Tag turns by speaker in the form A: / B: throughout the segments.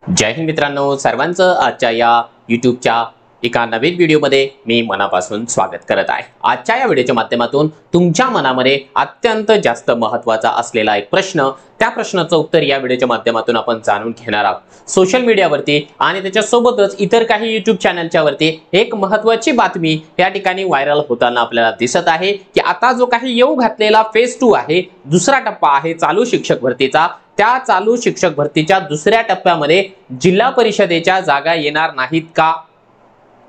A: जय हिंद मित्रांनो, सर्वांचं आजच्या या यूट्यूबच्या एका नवीन व्हिडिओमध्ये मी मनापासून स्वागत करत आहे। आजच्या या व्हिडिओच्या माध्यमातून तुमच्या मनामध्ये अत्यंत जास्त महत्त्वाचा असलेला एक प्रश्न, त्या प्रश्नाचं उत्तर या व्हिडिओच्या माध्यमातून आपण जाणून घेणार आहोत। सोशल मीडियावरती आणि त्याच्यासोबतच इतर काही यूट्यूब चॅनलच्या वरती एक महत्त्वाची बातमी या ठिकाणी व्हायरल होताना आपल्याला दिसत आहे की आता जो काही येऊ घातलेला फेज 2 आहे, दुसरा टप्पा आहे चालू शिक्षक भरतीचा, त्या चालू शिक्षक भरतीच्या दुसऱ्या टप्प्यामध्ये जिल्हा परिषदेच्या जागा येणार नाहीत का?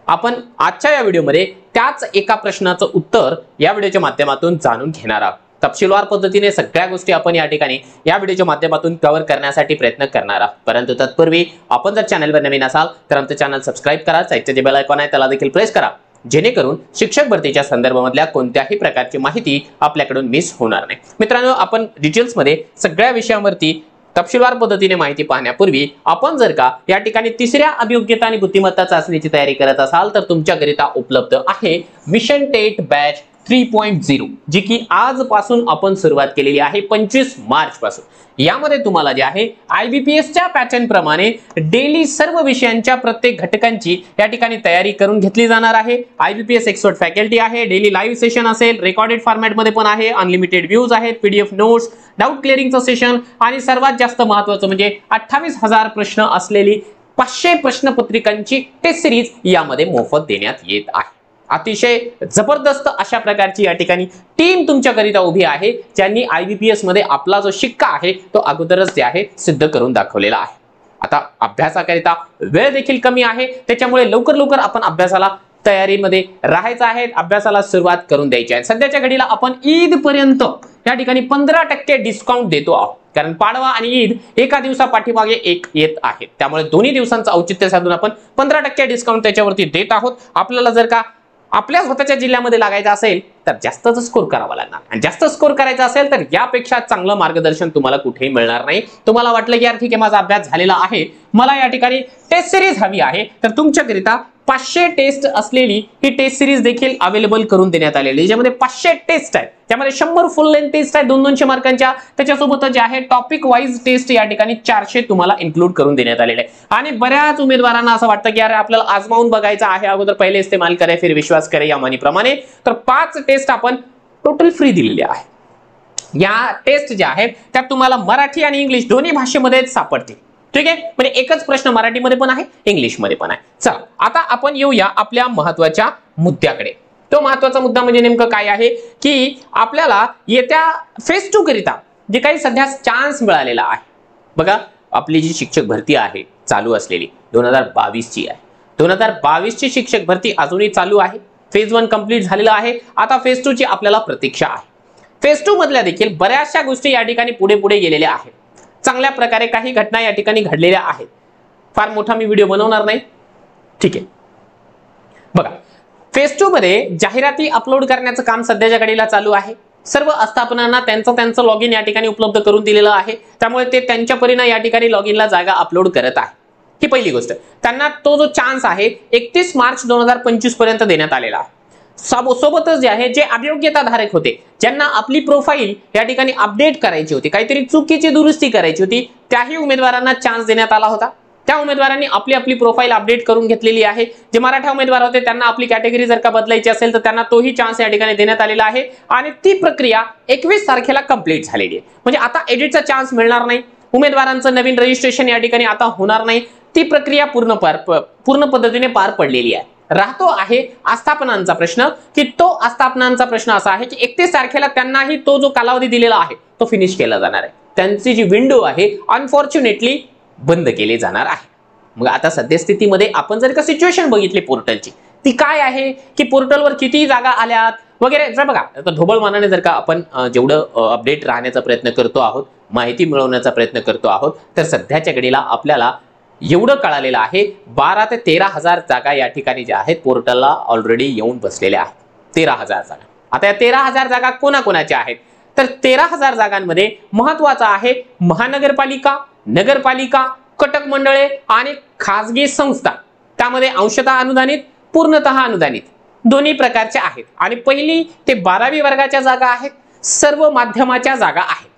A: आपण आजच्या या व्हिडिओमध्ये त्याच एका प्रश्नाचं उत्तर या व्हिडिओच्या माध्यमातून जाणून घेणार आहोत। तपशीलवार पद्धतीने सगळ्या गोष्टी आपण या ठिकाणी या व्हिडिओच्या माध्यमातून कव्हर करण्यासाठी प्रयत्न करणार आहोत। परंतु तत्पूर्वी आपण जर चॅनलवर नवीन असाल तर आमचं चॅनल सबस्क्राइब करा, साईडचे जे बेल आयकॉन आहे त्याला देखील प्रेस करा, जेणेकरून शिक्षक भरतीच्या संदर्भामधल्या कोणत्याही प्रकारची माहिती आपल्याकडून मिस होणार नाही। मित्रांनो, आपण डिटेल्समध्ये सगळ्या विषयांवरती तपशीलवार पद्धतीने माहिती पाहण्यापूर्वी आपण जर का या ठिकाणी तिसऱ्या अभियोग्यता आणि बुद्धिमत्ता चाचणीची तयारी करत असाल तर तुमच्याकरिता उपलब्ध आहे मिशन टेट बॅच 3.0, जी की आजपासून आपण सुरुवात केलेली आहे 25 मार्च पासून। यामध्ये तुम्हाला जे आहे IBPS च्या पॅटर्न प्रमाणे डेली सर्व विषयांच्या प्रत्येक घटकांची या ठिकाणी तयारी करून घेतली जाणार आहे। IBPS एक्सपर्ट फॅकल्टी आहे, डेली लाईव्ह सेशन असेल, रेकॉर्डेड फॉर्मॅट मध्ये पण आहे, अनलिमिटेड व्ह्यूज आहेत, PDF नोट्स, डाऊट क्लिअरिंगचं सेशन आणि सर्वात जास्त महत्त्वाचं म्हणजे 28,000 प्रश्न असलेली 500 प्रश्नपत्रिकांची टेस्ट सिरीज यामध्ये मोफत देण्यात येत आहे। अतिशय जबरदस्त अशा प्रकारची या ठिकाणी टीम तुमच्याकरिता उभी आहे, ज्यांनी IBPS मध्ये आपला जो शिक्का आहे तो अगोदरच जे आहे सिद्ध करून दाखवलेला आहे। आता अभ्यासाकरिता वेळ देखील कमी आहे, त्याच्यामुळे लवकर आपण अभ्यासाला तयारीमध्ये राहायचं आहे, अभ्यासाला सुरुवात करून द्यायची आहे। सध्याच्या घडीला आपण ईद पर्यंत या ठिकाणी 15% डिस्काउंट देतो आहोत, कारण पाडवा आणि ईद एका दिवसा पाठीमागे एक येत आहे, त्यामुळे दोन्ही दिवसांचं औचित्य साधून आपण 15% डिस्काउंट त्याच्यावरती देत आहोत। आपल्याला जर का आपल्या स्वतःच्या जिल्ह्यामध्ये लागायचं असेल तर जास्तच स्कोर करावा लागणार, आणि जास्त स्कोर करायचा असेल तर यापेक्षा चांगलं मार्गदर्शन तुम्हाला कुठेही मिळणार नाही। तुम्हाला वाटलं की यार ठीक आहे, माझा अभ्यास झालेला आहे, मला या ठिकाणी टेस्ट सिरीज हवी आहे, तर तुमच्याकरिता 500 टेस्ट असलेली ही टेस्ट सिरीज देखील अवेलेबल करून देण्यात आलेली, ज्यामध्ये 500 टेस्ट आहेत, त्यामध्ये 100 फुल लेंथ टेस्ट आहेत 200 मार्कांच्या, त्याच्यासोबत जे आहे टॉपिक वाईज टेस्ट या ठिकाणी 400 तुम्हाला इन्क्लूड करून देण्यात आलेले आहे। आणि बऱ्याच उमेदवारांना असं वाटतं की यार आपल्याला आजमावून बघायचं आहे, अगोदर पहिले इस्तेमाल करे फिर विश्वास करे या म्हणीप्रमाणे, तर 5 टेस्ट आपण टोटल फ्री दिलेली आहे। या टेस्ट ज्या आहेत त्या तुम्हाला मराठी आणि इंग्लिश दोन्ही भाषेमध्ये सापडतील, ठीक आहे। म्हणजे एकच प्रश्न मराठीमध्ये पण आहे, इंग्लिशमध्ये पण आहे। चला आता आपण येऊया आपल्या महत्त्वाच्या मुद्द्याकडे। तो महत्त्वाचा मुद्दा म्हणजे नेमकं काय आहे की आपल्याला येत्या फेज 2 करिता जे काही सध्या चान्स मिळालेला आहे, बघा आपली जी शिक्षक भरती आहे चालू असलेली 2022 ची आहे, 2022 ची शिक्षक भरती अजूनही चालू आहे। फेज 1 कंप्लीट झालेला आहे, आता फेज 2 ची आपल्याला प्रतीक्षा आहे। फेज 2 मधल्या देखील बऱ्याचशा गोष्टी या ठिकाणी पुढे गेलेल्या आहेत, चांगल्या प्रकारे काही घटना या ठिकाणी घडलेल्या आहेत। फार मोठा मी व्हिडिओ बनवणार नाही, ठीक आहे। बघा फेज 2 मध्ये जाहिराती अपलोड करण्याचं काम सध्याच्या घडीला चालू आहे। सर्व आस्थापनांना त्यांचं लॉगिन या ठिकाणी उपलब्ध करून दिलेलं आहे, त्यामुळे ते त्यांच्या परीने या ठिकाणी लॉगिनला जागा अपलोड करत आहे। ही पहिली गोष्ट, त्यांना तो जो चान्स आहे 31 मार्च 2025 पर्यंत देण्यात आलेला आहे। सोबतच जे आहे जे अभियोग्यता धारक होते, ज्यांना आपली प्रोफाईल या ठिकाणी अपडेट करायची होती, काहीतरी चुकीची दुरुस्ती करायची होती, त्याही उमेदवारांना चान्स देण्यात आला होता। त्या उमेदवारांनी आपली प्रोफाईल अपडेट करून घेतलेली आहे। जे मराठा उमेदवार होते त्यांना आपली कॅटेगरी जर का बदलायची असेल तर त्यांना तोही चान्स या ठिकाणी देण्यात आलेला आहे, आणि ती प्रक्रिया 21 तारखेला कंप्लीट झालेली आहे। म्हणजे आता एडिटचा चान्स मिळणार नाही, उमेदवारांचं नवीन रजिस्ट्रेशन या ठिकाणी आता होणार नाही, ती प्रक्रिया पूर्ण पद्धतीने पार पडलेली आहे। राहतो आहे आस्थापनांचा प्रश्न, की तो आस्थापनांचा प्रश्न असा आहे की 31 तारखेला त्यांनाही तो जो कालावधी दिलेला आहे तो फिनिश केला जाणार आहे, त्यांची जी विंडो आहे अनफॉर्च्युनेटली बंद केली जाणार आहे। मग आता सद्यस्थितीमध्ये आपण जर का सिच्युएशन बघितली पोर्टलची, ती काय आहे की पोर्टलवर किती जागा आल्यात वगैरे, जर बघा आता ढोबळ मानाने जर का आपण जेवढं अपडेट राहण्याचा प्रयत्न करतो आहोत, माहिती मिळवण्याचा प्रयत्न करतो आहोत, तर सध्याच्या घडीला आपल्याला एवढं कळालेलं आहे 12 ते 13,000 जागा या ठिकाणी ज्या आहेत पोर्टलला ऑलरेडी येऊन बसलेल्या आहेत। 13,000 जागा। आता या 13,000 जागा कोणाकोणाच्या आहेत, तर 13,000 जागांमध्ये महत्वाचा आहे महानगरपालिका, नगरपालिका, कटक मंडळे आणि खासगी संस्था, त्यामध्ये अंशतः अनुदानित, पूर्णतः अनुदानित दोन्ही प्रकारच्या आहेत। आणि पहिली ते 12वी वर्गाच्या जागा आहेत, सर्व माध्यमाच्या जागा आहेत,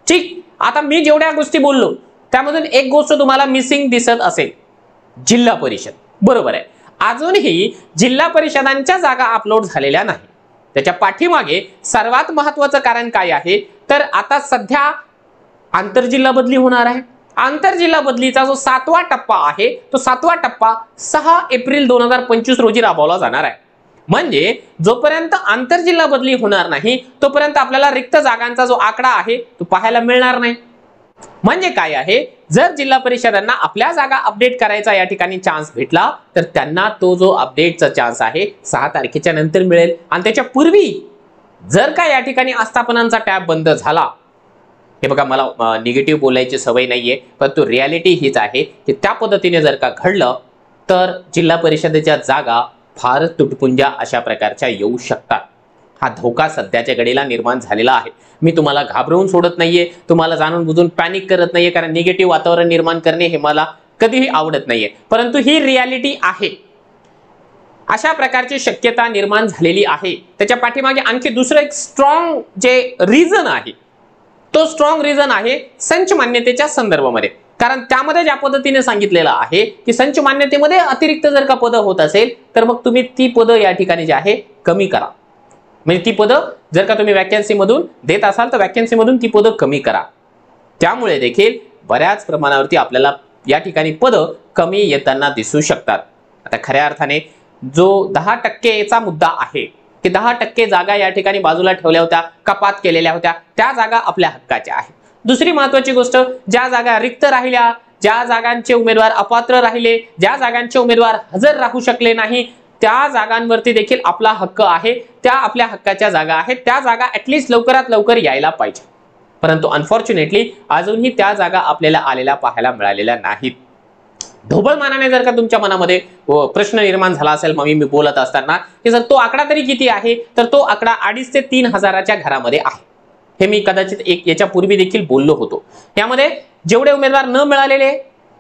A: ठीक। आता मी जेवढ्या गोष्टी बोललो त्यामधून एक गोष्ट तुम्हाला मिसिंग दिसत असेल, जिल्हा परिषद. बरोबर आहे, अजूनही जिल्हा परिषदांच्या जागा अपलोड झालेल्या नाही. त्याच्या पाठीमागे सर्वात महत्त्वाचं कारण काय आहे, तर आता सध्या आंतरजिल्हा बदली होणार आहे. आंतरजिल्हा बदलीचा जो 7वा टप्पा आहे, तो 7वा टप्पा 6 एप्रिल 2025 रोजी राबवला जाणार आहे. म्हणजे जोपर्यंत आंतरजिल्हा बदली होणार नाही तोपर्यंत आपल्याला रिक्त जागांचा जो आकडा आहे तो पाहायला मिळणार नाही. म्हणजे काय आहे, जर जिल्हा परिषदांना आपल्या जागा अपडेट करायचा या ठिकाणी चान्स भेटला तर त्यांना तो जो अपडेटचा चान्स आहे 6 तारखेच्या नंतर मिळेल. आणि त्याच्या पूर्वी जर का या ठिकाणी आस्थापनांचा टॅब बंद झाला, हे बघा मला निगेटिव्ह बोलायची सवय नाहीये, परंतु रियालिटी हीच आहे की त्या पद्धतीने जर का घडलं तर जिल्हा परिषदेच्या जागा फार तुटपुंजा अशा प्रकारच्या येऊ शकतात. हा धोका सध्याच्या घडीला निर्माण झालेला आहे. मी तुम्हाला घाबरवून सोडत नाहीये, तुम्हाला जाणून बुजून पॅनिक करत नाहीये, कारण निगेटिव्ह वातावरण निर्माण करणे हे मला कधीही आवडत नाहीये, परंतु ही रियालिटी आहे. अशा प्रकारची शक्यता निर्माण झालेली आहे. त्याच्या पाठीमागे आणखी दुसरं एक स्ट्रॉंग जे रिझन आहे, तो स्ट्रॉंग रिझन आहे संच मान्यतेच्या संदर्भामध्ये. कारण त्यामध्ये ज्या पद्धतीने सांगितलेलं आहे की संच मान्यतेमध्ये अतिरिक्त जर का पदं होत असेल तर मग तुम्ही ती पदं या ठिकाणी जे आहे कमी करा. म्हणजे ती पदं जर का तुम्ही वॅकन्सी मधून देत असाल तर वॅकन्सी मधून ती पदं कमी करा. त्यामुळे देखील बऱ्याच प्रमाणावरती आपल्याला या ठिकाणी पदं कमी येताना दिसू शकतात. आता खऱ्या अर्थाने जो 10%चा मुद्दा आहे की 10% जागा या ठिकाणी बाजूला ठेवल्या होत्या, कपात केलेल्या होत्या, त्या जागा आपल्या हक्काच्या आहेत. दुसरी महत्त्वाची गोष्ट, ज्या जागा रिक्त राहिल्या, ज्या जागांचे उमेदवार अपात्र राहिले, ज्या जागांचे उमेदवार हजर राहू शकले नाही, त्या जागांवरती देखील आपला हक्क आहे. त्या आपल्या हक्काच्या जागा आहेत, त्या जागा ऍटलीस्ट लवकरात लवकर यायला पाहिजे. परंतु अनफॉर्च्युनेटली अजूनही त्या जागा आपल्याला आलेल्या पाहायला मिळालेल्या नाहीत. ढोबळमानाने जर का तुमच्या मनामध्ये प्रश्न निर्माण झाला असेल मग मी बोलत असताना की जर तो आकडा तरी किती आहे, तर तो आकडा 2,500 ते 3,000च्या घरामध्ये आहे. हे मी कदाचित एक याच्या पूर्वी देखील बोललो होतो. यामध्ये जेवढे उमेदवार न मिळालेले,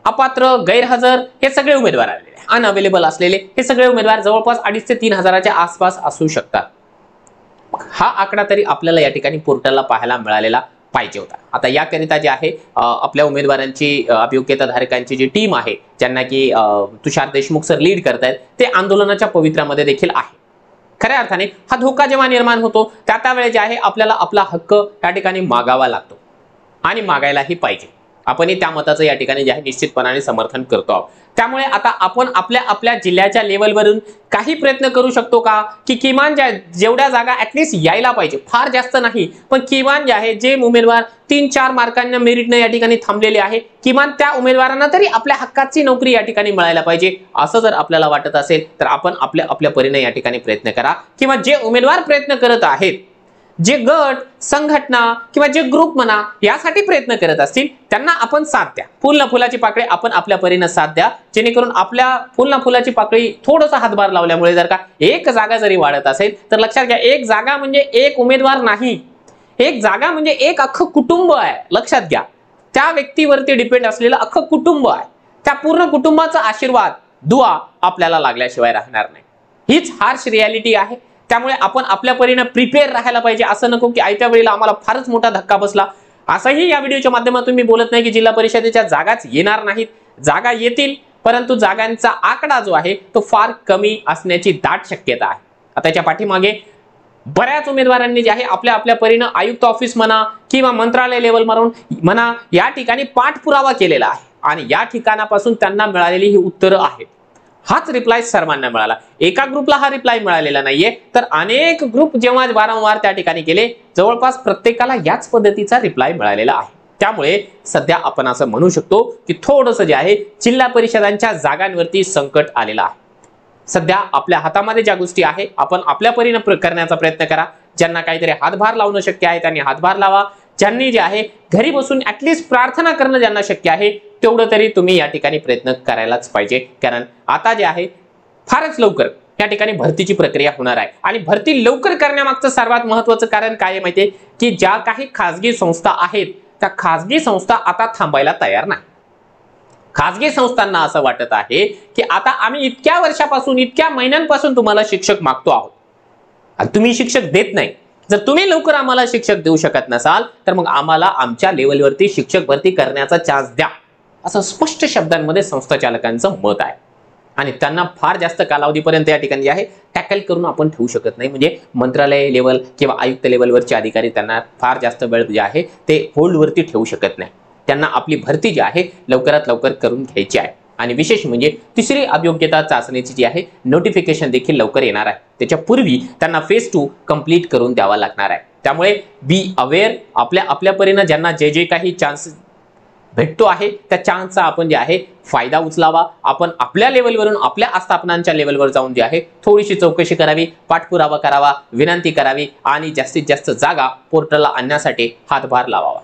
A: अपात्र, गैरहजर हे सगळे उमेदवार आलेले, अनअवेलेबल असलेले हे सगळे उमेदवार जवळपास 2,500 ते 3,000च्या आसपास असू शकतात. हा आकडा तरी आपल्याला या ठिकाणी पोर्टलला पाहायला मिळालेला पाहिजे होता. आता याकरिता जे आहे आपल्या उमेदवारांची अभियोग्यताधारकांची जी टीम आहे, ज्यांना की तुषार देशमुख सर लीड करतायत, ते आंदोलनाच्या पवित्र्यामध्ये देखील आहे. खऱ्या अर्थाने हा धोका जेव्हा निर्माण होतो त्यावेळी जे आहे आपल्याला आपला हक्क त्या ठिकाणी मागावा लागतो आणि मागायलाही पाहिजे. आपणही त्या मताचं या ठिकाणी जे आहे निश्चितपणाने समर्थन करतो आहोत. त्यामुळे आता आपण आपल्या जिल्ह्याच्या लेवलवरून काही प्रयत्न करू शकतो का की किमान जेवढ्या जागा ऍटलीस्ट यायला पाहिजे, फार जास्त नाही पण किमान जे आहे जे उमेदवार 3-4 मार्कांना मेरिटने या ठिकाणी थांबलेले आहे, किमान त्या उमेदवारांना तरी आपल्या हक्काची नोकरी या ठिकाणी मिळायला पाहिजे. असं जर आपल्याला वाटत असेल तर आपण आपल्या परीने या ठिकाणी प्रयत्न करा. किंवा जे उमेदवार प्रयत्न करत आहेत, जे गट, संघटना किंवा जे ग्रुप म्हणा यासाठी प्रयत्न करत असतील त्यांना आपण साथ द्या. फुल ना फुलाची पाकळी आपण आपल्या परीने साथ द्या, जेणेकरून आपल्या फुल ना फुलाची पाकळी थोडंसं हातभार लावल्यामुळे जर का एक जागा जरी वाढत असेल तर लक्षात घ्या, एक जागा म्हणजे एक उमेदवार नाही, एक जागा म्हणजे एक अख्खं कुटुंब आहे. लक्षात घ्या, त्या व्यक्तीवरती डिपेंड असलेलं अख्खं कुटुंब आहे. त्या पूर्ण कुटुंबाचा आशीर्वाद, दुआ आपल्याला लागल्याशिवाय राहणार नाही. हीच हार्श रियालिटी आहे. त्यामुळे आपण आपल्या परीने प्रिपेअर राहायला पाहिजे. असं नको की आयत्या वेळेला आम्हाला फारच मोठा धक्का बसला. असंही या व्हिडिओच्या माध्यमातून मी बोलत नाही की जिल्हा परिषदेच्या जागाच येणार नाहीत. जागा येतील, परंतु जागांचा आकडा जो आहे तो फार कमी असण्याची दाट शक्यता आहे. त्याच्या पाठीमागे बऱ्याच उमेदवारांनी जे आहे आपल्या परीने आयुक्त ऑफिस म्हणा किंवा मंत्रालय लेवल म्हणा या ठिकाणी पाठपुरावा केलेला आहे आणि या ठिकाणापासून त्यांना मिळालेली ही उत्तरं आहेत. हाच रिप्लाय सर्वांना मिळाला. एका ग्रुपला हा रिप्लाय मिळालेला नाहीये, तर अनेक ग्रुप जेव्हा वारंवार त्या ठिकाणी गेले, जवळपास प्रत्येकाला याच पद्धतीचा रिप्लाय मिळालेला आहे. त्यामुळे सध्या आपण असं म्हणू शकतो की थोडंसं जे आहे जिल्हा परिषदांच्या जागांवरती संकट आलेलं आहे. सध्या आपल्या हातामध्ये ज्या गोष्टी आहे आपण आपल्या परीने करण्याचा प्रयत्न करा. ज्यांना काहीतरी हातभार लावणं शक्य आहे त्यांनी हातभार लावा. ज्यांनी जे आहे घरी बसून ऍटलीस्ट प्रार्थना करणं ज्यांना शक्य आहे तेवढं तरी तुम्ही या ठिकाणी प्रयत्न करायलाच पाहिजे. कारण आता जे आहे फारच लवकर या ठिकाणी भरतीची प्रक्रिया होणार आहे आणि भरती लवकर करण्यामागचं सर्वात महत्त्वाचं कारण काय आहे माहितीये की ज्या काही खासगी संस्था आहेत त्या खासगी संस्था आता थांबायला तयार नाही. खासगी संस्थांना असं वाटत आहे की आता आम्ही इतक्या वर्षापासून, इतक्या महिन्यांपासून तुम्हाला शिक्षक मागतो आहोत आणि तुम्ही शिक्षक देत नाही. जर तुम्ही लवकर आम्हाला शिक्षक देऊ शकत नसाल तर मग आम्हाला आमच्या लेवलवरती शिक्षक भरती करण्याचा चान्स द्या. असं स्पष्ट शब्दांमध्ये संस्थाचालकांचं मत आहे आणि त्यांना फार जास्त कालावधीपर्यंत या ठिकाणी आहे टॅकल करून आपण ठेवू शकत नाही. म्हणजे मंत्रालय लेवल किंवा आयुक्त लेवलवरचे अधिकारी त्यांना फार जास्त वेळ जे आहे ते होल्डवरती ठेवू शकत नाही. त्यांना आपली भरती जी आहे लवकरात लवकर करून घ्यायची आहे. आणि विशेष म्हणजे तिसरी अभियोग्यता चाचणीची जी आहे नोटिफिकेशन देखील लवकर येणार आहे. त्याच्यापूर्वी त्यांना फेज 2 कंप्लीट करून द्यावा लागणार आहे. त्यामुळे बी अवेअर, आपल्या परीने ज्यांना जे जे काही चान्स भेटतो आहे त्या चान्सचा आपण जे आहे फायदा उचलावा. आपण आपल्या लेवलवरून आपल्या आस्थापनांच्या लेवलवर जाऊन जे आहे थोडीशी चौकशी करावी, पाठपुरावा करावा, विनंती करावी आणि जास्तीत जास्त जागा पोर्टलला आणण्यासाठी हातभार लावावा.